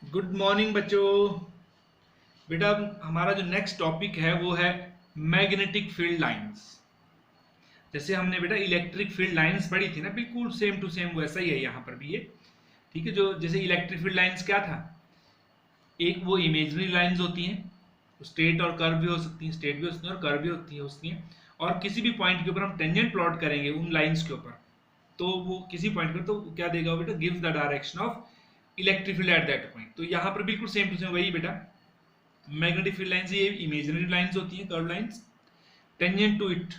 Good morning बच्चों। बेटा हमारा जो नेक्स्ट टॉपिक है वो है मैग्नेटिक फील्ड लाइंस। जैसे हमने बेटा इलेक्ट्रिक फील्ड लाइंस पढ़ी थी ना, बिल्कुल सेम टू सेम वैसा ही है यहाँ पर भी ये। ठीक है, जो जैसे इलेक्ट्रिक फील्ड लाइंस क्या था, एक वो इमेजनरी लाइंस होती हैं, स्ट्रेट और कर्व भी हो सकती हैं, स्ट्रेट भी हो सकती हैं और कर्व भी होती हैं। और किसी भी पॉइंट के ऊपर हम टेंजेंट प्लॉट करेंगे उन लाइंस के ऊपर, तो वो किसी पॉइंट पर तो क्या देगा बेटा, gives the direction of electric field at that point. तो यहाँ पर बिल्कुल सेम टू सेम वही बेटा, मैग्नेटिक फील्ड लाइंस ये इमेजिनरी लाइंस होती हैं, curve lines, tangent to it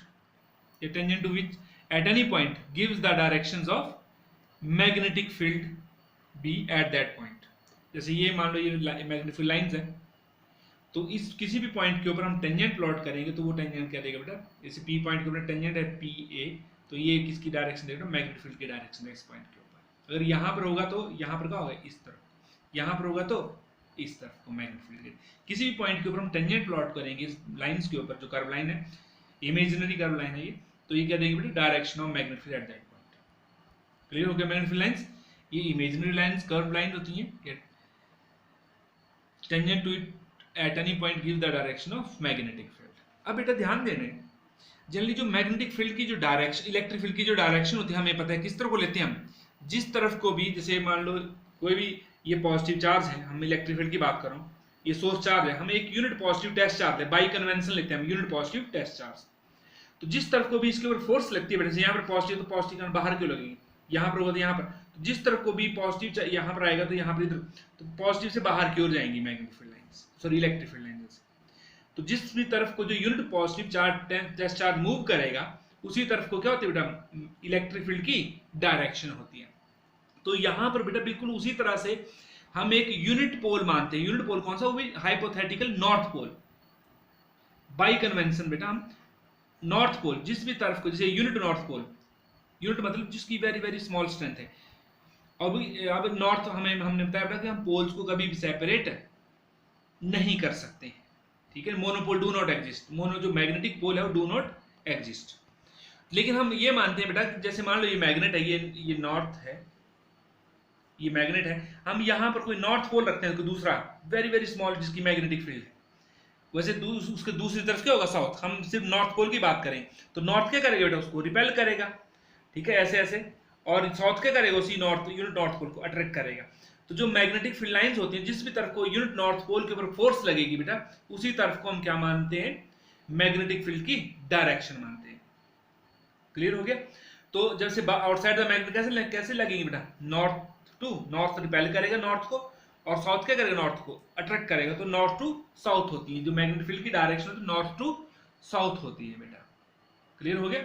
या tangent to which at any point gives the directions of magnetic field B at that point. जैसे ये मान लो ये मैग्नेटिक फील्ड लाइंस है, तो इस किसी भी पॉइंट के ऊपर हम टेंजेंट प्लॉट करेंगे तो वो टेंजेंट क्या देगा बेटा, जैसे पी पॉइंट के ऊपर टेंजेंट है पी ए, तो ये किसकी डायरेक्शन देगा, मैग्नेटिक फील्ड की डायरेक्शन है इस पॉइंट के ऊपर। अगर यहाँ पर होगा तो यहाँ पर क्या होगा, इस तरफ, यहाँ पर होगा तो इस तरफ को मैग्नेटिक फील्ड। किसी भी पॉइंट के ऊपर हम टेंजेंट प्लॉट करेंगे इस लाइंस के ऊपर, जो कर्व लाइन है, इमेजिनरी कर्व लाइन है ये, तो ये क्या देंगे बेटा, direction of magnetic field at that point. Clear हो गया। मैग्नेटिक फील्ड लाइंस ये इमेजिनरी लाइंस, कर्व लाइन होती हैं, tangent to it at any point give the direction of magnetic field. अब बेटा ध्यान देने, जनरली जो मैग्नेटिक फील्ड की जो डायरेक्शन, इलेक्ट्रिक फील्ड की जो डायरेक्शन होती है, हमें पता है किस तरह को लेते हैं हम, जिस तरफ को भी, जैसे मान लो कोई भी ये पॉजिटिव चार्ज है, हम इलेक्ट्रिक फील्ड की बात कर रहा हूँ, ये सोर्स चार्ज है, हम एक यूनिट पॉजिटिव टेस्ट चार्ज है, बाई कन्वेंशन लेते हैं हम यूनिट पॉजिटिव टेस्ट चार्ज। तो जिस तरफ को भी इसके ऊपर फोर्स लगती है, जैसे यहाँ पर पॉजिटिव, तो पॉजिटिव करंट बाहर क्यों लगेगी, यहाँ पर होगा तो यहाँ पर, तो जिस तरफ को भी पॉजिटिव यहाँ पर आएगा तो यहाँ पर इधर, तो पॉजिटिव से बाहर की ओर जाएंगी magnetic field lines, sorry electric field lines. तो जिस भी तरफ को जो unit positive charge test charge move करेगा, उसी तरफ को क्या होती है बेटा, इलेक्ट्रिक फील्ड की डायरेक्शन होती है। तो यहां पर बेटा बिल्कुल उसी तरह से हम एक यूनिट पोल मानते हैं। यूनिट पोल कौन सा, वो भी hypothetical north pole. By convention बेटा हम नॉर्थ पोल, जिस भी तरफ को, जैसे यूनिट नॉर्थ पोल, यूनिट मतलब जिसकी वेरी वेरी स्मॉल स्ट्रेंथ है। अब नॉर्थ हमने बताया बेटा कि हम पोल्स को कभी भी सेपरेट नहीं कर सकते हैं। ठीक है, monopole do not exist, mono जो मैग्नेटिक पोल है वो डू नॉट एग्जिस्ट। लेकिन हम ये मानते हैं बेटा, जैसे मान लो ये मैग्नेट है, ये नॉर्थ है, ये मैग्नेट है, हम यहाँ पर कोई नॉर्थ पोल रखते हैं, कोई दूसरा वेरी वेरी स्मॉल जिसकी मैग्नेटिक फील्ड है, वैसे उसके दूसरी तरफ क्या होगा, साउथ। हम सिर्फ नॉर्थ पोल की बात करें तो नॉर्थ क्या करेगा बेटा, उसको रिपेल करेगा। ठीक है, ऐसे ऐसे, और साउथ क्या करेगा, उसी नॉर्थ यूनिट नॉर्थ पोल को अट्रैक्ट करेगा। तो जो मैग्नेटिक फील्ड लाइंस होती हैं, जिस भी तरफ को यूनिट नॉर्थ पोल के ऊपर फोर्स लगेगी बेटा, उसी तरफ को हम क्या मानते हैं, मैग्नेटिक फील्ड की डायरेक्शन मानते हैं। क्लियर हो गया। तो जब से आउटसाइड द मैग्नेट कैसे लगेगी बेटा, नॉर्थ टू नॉर्थ रिपेल करेगा नॉर्थ को, और साउथ क्या करेगा, नॉर्थ को अट्रैक्ट करेगा। तो नॉर्थ टू साउथ होती है जो मैग्नेटिक फील्ड की डायरेक्शन होती है, नॉर्थ टू साउथ होती है बेटा। क्लियर हो गया।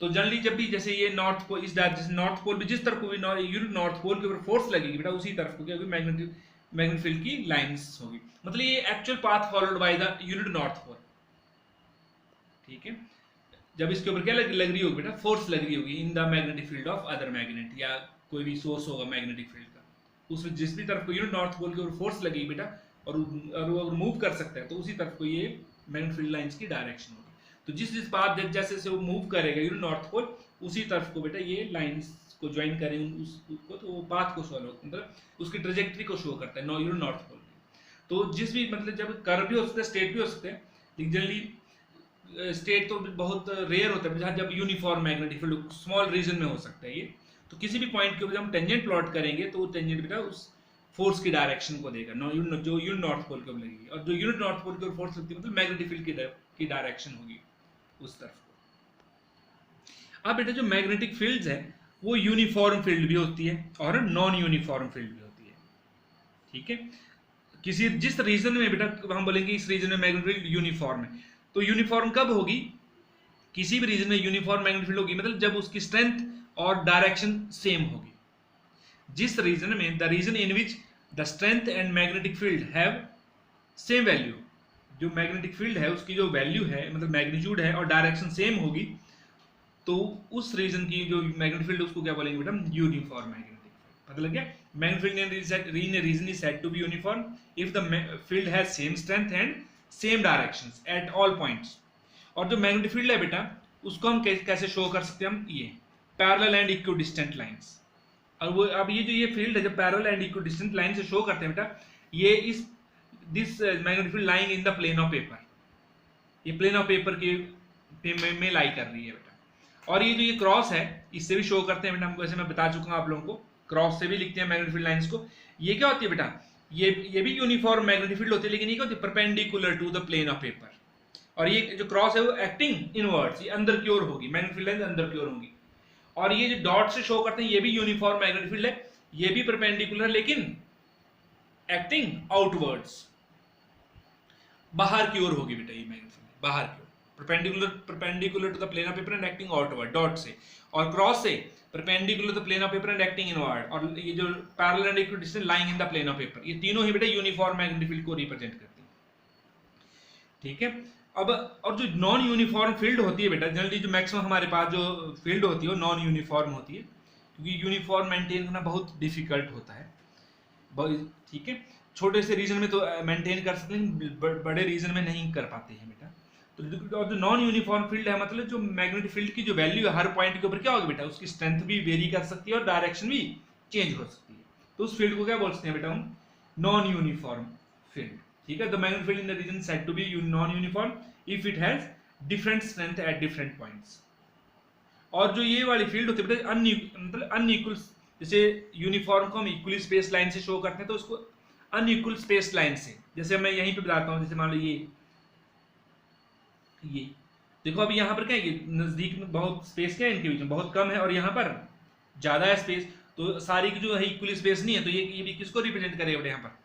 तो जनरली जब भी जैसे ये नॉर्थ पोल, इस जैसे नॉर्थ पोल भी जिस तरफ को भी यूनिट नॉर्थ पोल के ऊपर फोर्स लगेगी बेटा, उसी तरफ को क्या होगी, मैग्नेटिक फील्ड की लाइंस होगी। मतलब ये actual path followed by the unit north pole. ठीक है, जब इसके ऊपर क्या लग रही होगी बेटा, फोर्स लग रही होगी in the magnetic field of other magnet, या कोई भी सोर्स होगा मैग्नेटिक फील्ड का, उसमें जिस भी तरफ को यूनिट नॉर्थ पोल के ऊपर फोर्स लगेगी बेटा, और वो अगर मूव कर सकता है तो उसी तरफ को ये मैग्नेटिक फील्ड लाइंस की डायरेक्शन होगी। तो जिस पाथ जैसे से वो मूव करेगा यूनिट नॉर्थ पोल, उसी तरफ को बेटा ये लाइंस को ज्वाइन करें उसको, तो वो पाथ को शो, मतलब उसकी ट्रेजेक्टरी को शो करता है यूनिट नॉर्थ पोल। तो जिस भी, मतलब जब कर्व भी हो सकता है, स्ट्रेट भी हो सकते हैं, लेकिन जनरली स्टेट तो बहुत रेयर होता है, जहाँ जब uniform magnetic field small region में हो सकता है ये। तो किसी भी पॉइंट के ऊपर जब हम टेंजेंट प्लॉट करेंगे तो वो टेंजेंट बेटा उस फोर्स की डायरेक्शन को देगा, जो यूनिट नॉर्थ पोल के ऊपर लगेगी, और जो यूनिट नॉर्थ पोल के ऊपर फोर्स लगती है मतलब मैग्नेटिक फील्ड की डायरेक्शन होगी उस तरफ को। अब बेटा जो मैग्नेटिक फील्ड्स है वो यूनिफॉर्म फील्ड भी होती है और नॉन यूनिफॉर्म फील्ड भी होती है। ठीक है, किसी जिस रीजन में बेटा हम बोलेंगे इस रीजन में मैग्नेटिक फील्ड यूनिफॉर्म है, तो यूनिफॉर्म कब होगी, किसी भी रीजन में यूनिफॉर्म मैग्नेटिक फील्ड होगी मतलब जब उसकी स्ट्रेंथ और डायरेक्शन सेम होगी। जिस रीजन में, the region in which the strength and magnetic field have same value, जो मैग्नेटिक फील्ड है उसकी जो वैल्यू है मतलब मैग्नीट्यूड है और डायरेक्शन सेम होगी, तो उस रीजन की जो मैग्नेटिक फील्ड उसको क्या बोलेंगे बेटा, यूनिफॉर्म मैग्नेटिक फील्ड। पता लग गया। Magnetic field in region is said to be uniform if the field has same strength and same directions at all points. और जो मैग्नेटिक फील्ड है बेटा उसको हम कैसे शो कर सकते हैं, हम ये पैरेलल एंड इक्विडिस्टेंट लाइंस। और वो अब ये जो ये फील्ड है जब पैरेलल एंड इक्विडिस्टेंट लाइन से शो करते हैं बेटा, ये इस this magnetic field lying in the plane of paper, ये प्लेन ऑफ पेपर के में लाई कर रही है बेटा। और ये जो ये क्रॉस है इससे भी शो करते हैं बेटा, वैसे मैं बता चुका हूँ आप लोगों को, क्रॉस से भी लिखते हैं मैग्नेटिक फील्ड लाइंस को। ये क्या होती है बेटा, ये भी यूनिफॉर्म मैग्नेटिक फील्ड होती है, लेकिन ये क्या होती है, perpendicular to the plane of paper. और ये जो क्रॉस है वो एक्टिंग इनवर्ड्स, ये अंदर की ओर होगी, मैग्नेटिक फील्ड लाइंस अंदर की ओर होंगी। और ये जो डॉट से शो करते हैं ये भी यूनिफॉर्म मैग्नेटिक फील्ड है, ये भी परपेंडिकुलर लेकिन एक्टिंग आउटवर्ड्स, बाहर की ओर होगी बेटा ये मैग्नेटिक फील्ड, बाहर की ओर, perpendicular to the plane of paper and acting outward dot से, और क्रॉस से perpendicular to the plane of paper and acting inward, और ये जो parallel and equidistant lying in the plane of paper, ये तीनों ही बेटा यूनिफॉर्म मैग्नेटिक फील्ड को रिप्रेजेंट करती है। ठीक है, अब और जो नॉन यूनिफॉर्म फील्ड होती है बेटा, जनरली जो मैक्सिमम हमारे पास जो फील्ड होती है वो नॉन यूनिफॉर्म होती है, क्योंकि यूनिफॉर्म मेंटेन करना बहुत डिफिकल्ट होता है। ठीक है, छोटे से रीजन में तो मेंटेन कर सकते हैं, बड़े रीजन में नहीं कर पाते हैं बेटा। तो और जो नॉन यूनिफॉर्म फील्ड है, मतलब जो मैग्नेटिक फील्ड की जो वैल्यू है हर पॉइंट के ऊपर क्या होगी बेटा, उसकी स्ट्रेंथ भी वेरी कर सकती है और डायरेक्शन भी चेंज हो सकती है। तो उस फील्ड को क्या बोलते हैं बेटा हम, नॉन यूनिफॉर्म फील्ड। ठीक है, the magnetic field in the region said to be non uniform if it has different strength at different points. और जो ये वाली फील्ड होती है बेटा मतलब अनइक्वल, जैसे यूनिफॉर्म को हम इक्वली स्पेस लाइन से शो करते हैं, तो उसको अनइक्वल स्पेस लाइन से, जैसे मैं यहीं पे बताता हूँ, जैसे मान लो ये देखो, अभी यहाँ पर क्या है, ये नजदीक में बहुत स्पेस क्या है इनके बीच में, बहुत कम है, और यहाँ पर ज्यादा है स्पेस, तो सारी की जो है इक्वली स्पेस नहीं है, तो ये भी किसको रिप्रेजेंट करेगा बेटा, यहाँ पर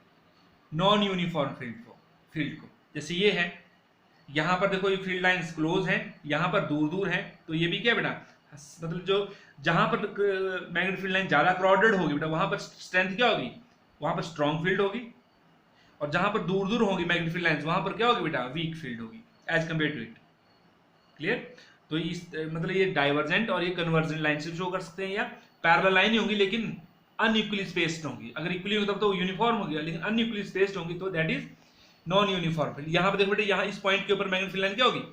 नॉन यूनिफॉर्म फील्ड को। जैसे ये है, यहाँ पर देखो ये फील्ड लाइंस क्लोज है, यहाँ पर दूर दूर है, तो ये भी क्या बेटा, मतलब जो जहां पर मैग्नेटिक फील्ड लाइन ज्यादा क्राउडेड होगी बेटा, वहां पर स्ट्रेंथ क्या होगी, वहां पर स्ट्रॉन्ग फील्ड होगी, और जहां पर दूर दूर होगी मैग्नेटिक फील्ड लाइंस वहां पर क्या होगी बेटा, वीक फील्ड होगी as compare to it. Clear, तो इस मतलब ये डाइवर्जेंट और ये कन्वर्जेंट लाइन से शो कर सकते हैं, या पैरेलल लाइन ही होंगी लेकिन अनइक्वली स्पेस्ड होंगी, अगर इक्वली होगी तब तो यूनिफॉर्म होगी, लेकिन अनइक्वली स्पेस्ड होंगी तो that is non uniform field. यहाँ पर देखो बेटा, यहाँ इस पॉइंट के ऊपर मैग्नेटिक फील्ड लाइन क्या होगी,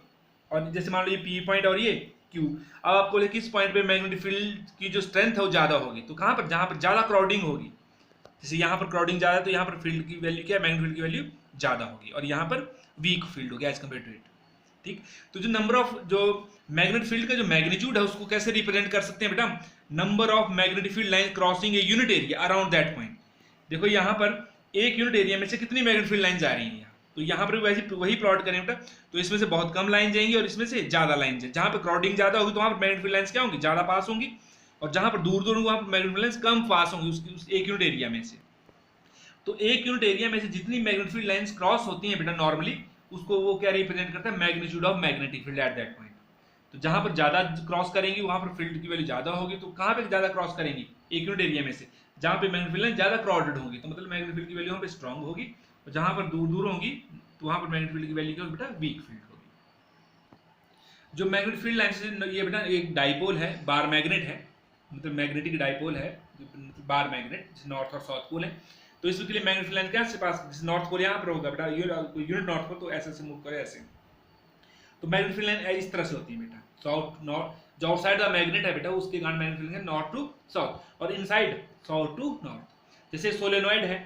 और जैसे मान लो ये पी पॉइंट और ये क्यू, अब आपको बोले किस पॉइंट पे मैग्नेटिक फील्ड की जो स्ट्रेंथ है वो ज्यादा होगी, तो कहाँ पर, जहां पर ज्यादा क्राउडिंग होगी, जैसे यहाँ पर क्राउडिंग ज्यादा है तो यहाँ पर फील्ड की वैल्यू क्या है, मैग्नेटिक फील्ड की वैल्यू ज्यादा होगी, और यहाँ पर वीक फील्ड होगी एज कम्पेयर टू इट। ठीक, तो जो नंबर ऑफ जो मैग्नेटिक फील्ड का जो मैग्नीट्यूड है उसको कैसे रिप्रेजेंट कर सकते हैं बेटा, number of magnetic field line crossing a unit area around that point. देखो यहाँ पर एक यूनिट एरिया में से कितनी मैग्नेटिक फील्ड लाइन जा रही है, तो यहाँ पर वैसे वही प्लॉट करें बेटा, तो इसमें से बहुत कम लाइन जाएंगी और इसमें से ज्यादा लाइन जाएंगी। जहाँ पर क्राउडिंग ज्यादा होगी तो वहाँ पर मैग्नेटिक फील्ड लाइंस क्या होंगी, ज्यादा पास होंगी, और जहाँ पर दूर दूर होंगी वहाँ पर मैग्नेटिक फील्ड लाइंस कम पास होंगी उस एक यूनिट एरिया में से। तो एक यूनिट एरिया में से जितनी मैग्नेटिक फील्ड लाइंस क्रॉस होती हैं बेटा नॉर्मली, उसको वो क्या रिप्रेजेंट करता है, magnitude of magnetic field at that point. तो जहां पर ज्यादा क्रॉस करेंगी वहां पर फील्ड की वैल्यू ज्यादा होगी, तो कहां पे ज्यादा क्रॉस करेंगी, एक यूनिट एरिया में से जहां पे मैग्नेटिक फील्ड लाइन ज्यादा क्राउडेड होगी, तो मतलब मैग्नेटिक फील्ड की वैल्यू वहां पे स्ट्रांग होगी, और जहां पर दूर दूर होंगी तो वहां पर मैग्नेटिक फील्ड की वैल्यू क्या होगी बेटा, वीक फील्ड होगी। जो मैग्नेटिक फील्ड लाइन से ये बेटा एक डाइपोल है, बार मैग्नेट है, मतलब मैग्नेटिक डाइपोल है, बार मैग्नेट, नॉर्थ और साउथ पोल है, तो इसके लिए मैग्नेटिक लाइन क्या पास, नॉर्थ पोल यहाँ पर होगा बेटा, यूनिट नॉर्थ पोल, तो ऐसे से मूव करे ऐसे, तो मैग्नेटिक लाइन इस तरह से होती है बेटा, साउथ नॉर्थ, जो आउटसाइड द मैग्नेट है बेटा उसके कारण magnetic line north to south, और इनसाइड साउथ टू नॉर्थ। जैसे सोलेनॉइड है,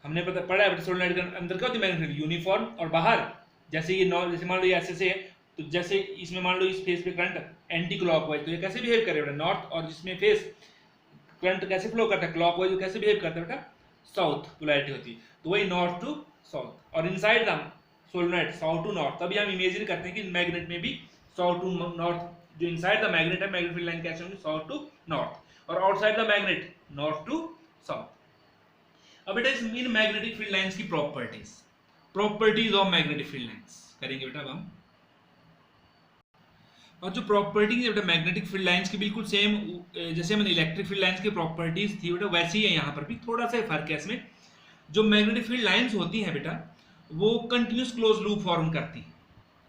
हमने पढ़ा है बेटा, सोलेनॉइड के अंदर क्या होती है मैग्नेटिक फील्ड, यूनिफॉर्म, और बाहर जैसे ये नॉर्थ, जैसे मान लो ये ऐसे है, तो जैसे इसमें मान लो इस फेस पे करंट एंटी क्लॉकवाइज, तो ये कैसे बिहेव करे बेटा, नॉर्थ, और जिसमें फेस करंट कैसे फ्लो करता है क्लॉकवाइज, तो कैसे बिहेव करता है बेटा, साउथ पोलैरिटी होती है, तो वही नॉर्थ टू साउथ। और inside the solenoid south to north, तभी हम इमेजिन करते हैं कि मैग्नेट में भी साउथ टू नॉर्थ, जो इनसाइड द मैग्नेट है मैग्नेटिक फील्ड लाइन कैसे होंगी, साउथ टू नॉर्थ, और outside the magnet north to south. अब बेटा इस इन मैग्नेटिक फील्ड लाइंस की properties of magnetic field lines करेंगे बेटा अब हम। और जो प्रॉपर्टीज है बेटा मैग्नेटिक फील्ड लाइंस की बिल्कुल सेम जैसे मैंने इलेक्ट्रिक फील्ड लाइंस की प्रॉपर्टीज थी बेटा, वैसी है यहाँ पर भी, थोड़ा सा फर्क है इसमें। जो मैग्नेटिक फील्ड लाइंस होती हैं बेटा वो कंटिन्यूस क्लोज लूप फॉर्म करती हैं,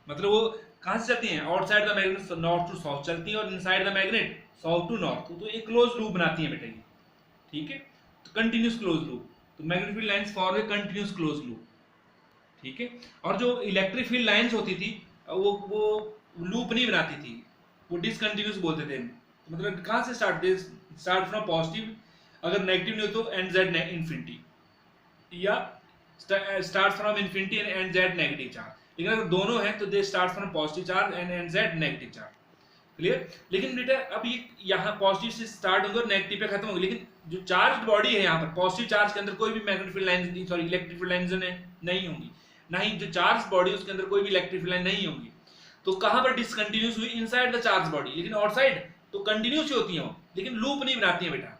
मतलब वो कहाँ से चलती हैं, outside the magnet north to south चलती हैं, और inside the magnet south to north, तो एक क्लोज लूप बनाती है बेटा ये। ठीक है, तो कंटिन्यूस क्लोज लूप, तो magnetic field lines form a continuous close loop. ठीक है, और जो इलेक्ट्रिक फील्ड लाइंस होती थी वो लूप नहीं बनाती थी, वो डिसकंटिन्यूस बोलते थे, मतलब कहाँ से स्टार्ट, स्टार्ट फ्रॉम पॉजिटिव, अगर नेगेटिव नहीं हो तो एंड जेड इन्फिनिटी, या start from infinity and and Z negative charge. लेकिन अगर दोनों हैं तो they start from positive charge and and Z negative charge. Clear? लेकिन बेटा अब ये यहाँ पॉजिटिव से स्टार्ट होंगे और नेगेटिव पे खत्म होंगे, लेकिन जो चार्ज बॉडी है यहाँ पर पॉजिटिव चार्ज के अंदर कोई भी magnetic field line, sorry electric field lines नहीं होंगी, ना ही जो चार्ज बॉडी उसके अंदर कोई भी इलेक्ट्रिक फील्ड लाइन नहीं होंगी। तो कहाँ पर डिसकंटिन्यूस हुई? इनसाइड द चार्ज बॉडी, लेकिन आउटसाइड तो कंटिन्यूस ही होती है, लेकिन लूप नहीं बनाती है बेटा।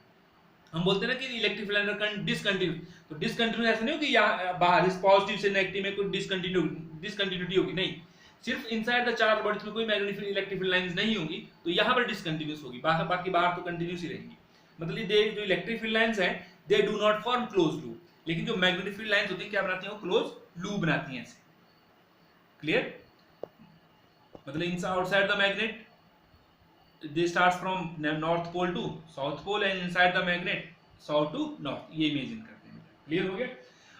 हम बोलते हैं ना कि इलेक्ट्रिक फील्ड लाइन डिसकंटिन्यूस, तो डिसकंटिन्यूस ऐसा नहीं हो कि यहाँ बाहर इस पॉजिटिव से नेगेटिव में कोई डिसकंटिन्यूटी होगी, नहीं, सिर्फ इनसाइड द चार्ज बॉडी में कोई मैग्नेटिक इलेक्ट्रिक फील्ड लाइंस नहीं होंगी, तो यहाँ पर डिसकंटिन्यूस होगी, बाकी बाहर तो कंटिन्यूस ही रहेंगी। मतलब ये जो इलेक्ट्रिक फील्ड लाइंस हैं they do not form close loop, लेकिन जो मैग्नेटिक फील्ड लाइंस होती है क्या बनाती हैं? वो क्लोज लूप बनाती हैं ऐसे। क्लियर? मतलब in outside the magnet they starts from north pole to south pole and inside the magnet south to north, ये इमेजिन करते हैं। क्लियर हो गया?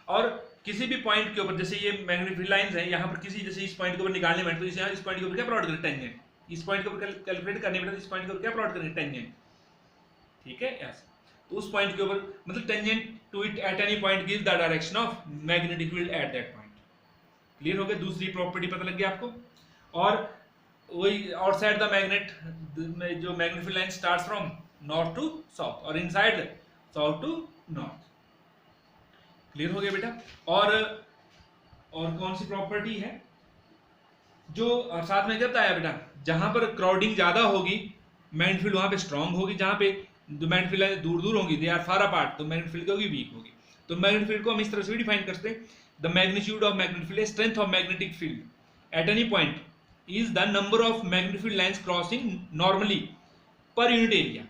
और किसी भी पॉइंट के ऊपर, जैसे ये मैग्नेटिक फील्ड लाइंस हैं, यहाँ पर किसी जैसे इस पॉइंट के ऊपर निकालने में, तो इस पॉइंट के ऊपर क्या प्लॉट करें? टेंजेंट। इस पॉइंट के ऊपर कैलकुलेट करने में, तो इस पॉइंट के ऊपर क्या प्लॉट करें? टेंजेंट। ठीक है, ऐसे। तो उस पॉइंट के ऊपर मतलब tangent to it at any point gives the direction of magnetic field at that point. Clear हो गया? दूसरी प्रॉपर्टी पता लग गया आपको। और वही आउटसाइड द मैग्नेट, जो magnetic field line starts from north to south और inside south to north. Clear हो गया बेटा? और कौन सी प्रॉपर्टी है जो साथ में क्या बताया बेटा? जहां पर क्राउडिंग ज्यादा होगी मैग्नेटिक फील्ड वहां पे स्ट्रांग होगी, जहां पे जो मैग्नेटिक फील्ड लाइन दूर दूर होंगी, दे आर फार अपार्ट, तो मैग्नेटिक फील्ड होगी वीक होगी। तो मैग्नेटिक फील्ड को हम इस तरह से भी डिफाइन करते हैं, the magnitude of magnetic field, strength of magnetic field eight any point is the number of magnetic field lines crossing normally per unit area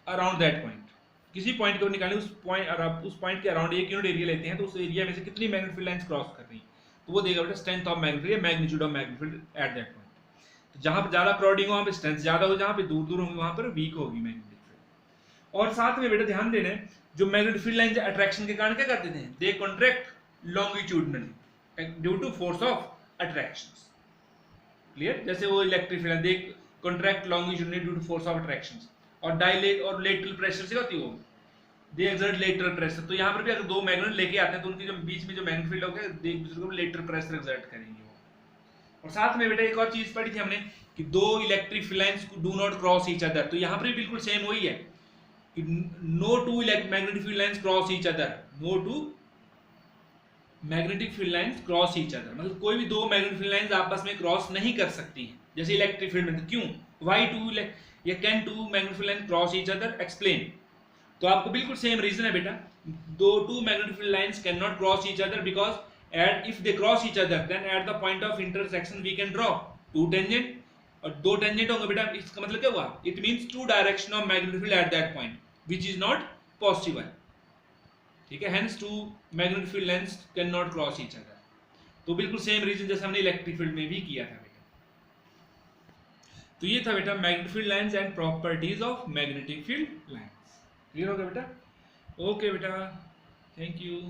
around that point। किसी पॉइंट को निकालें, उस पॉइंट के अराउंड एक unit area लेते हैं, तो उस एरिया में से कितनी मैग्नेटिक फील्ड लाइंस क्रॉस कर रही हैं, तो वो देगा बेटा strength of magnetic field, magnitude of magnetic field at that point. तो जहां पर ज्यादा क्राउडिंग हो वहां पे स्ट्रेंथ ज्यादा हो, जहां पे दूर दूर होंगे वहां पर वीक होगी मैग्नेटिक फील्ड। और साथ में बेटा ध्यान देना है, जो मैग्नेटिक फील्ड लाइंस अट्रैक्शन के कारण क्या कर देते हैं? They contract longitudinally due to force of attraction. Clear? जैसे वो electric field they contract longitudinally due to force of attractions, और डायलेट और लेटरल प्रेशर से होती है वो, दे एक्सर्ट लेटरल प्रेशर। तो यहाँ पर भी अगर दो मैग्नेट लेके आते हैं तो उनके जो बीच में जो मैग्नेटिक फील्ड होगा एक दूसरे को लेटरल प्रेशर एक्सर्ट करेंगे वो। और साथ में बेटा एक और चीज पढ़ी थी हमने कि दो electric field lines do not cross each other, तो यहाँ पर भी बिल्कुल सेम वही है कि no two magnetic field lines cross each other, no two magnetic field lines cross each other, मतलब कोई भी दो मैग्नेटिक फील्ड लाइंस आपस में क्रॉस नहीं कर सकती हैं, जैसे इलेक्ट्रिक फील्ड में। क्यों? व्हाई टू या can two magnetic field lines cross each other? Explain. तो आपको बिल्कुल सेम रीजन है बेटा, two magnetic field lines can not cross each other because at if they cross each other then at the point of intersection we can draw two tangent, और दो tangent होंगे बेटा। इसका मतलब क्या हुआ? It means two direction of magnetic field at that point which is not possible. ठीक है, hence two magnetic field lines can not cross each other. तो बिल्कुल सेम रीजन जैसे हमने इलेक्ट्रिक फील्ड में भी किया था बेटा। तो ये था बेटा magnetic field lines and properties of magnetic field lines. Clear हो गया बेटा? ओके बेटा, थैंक यू।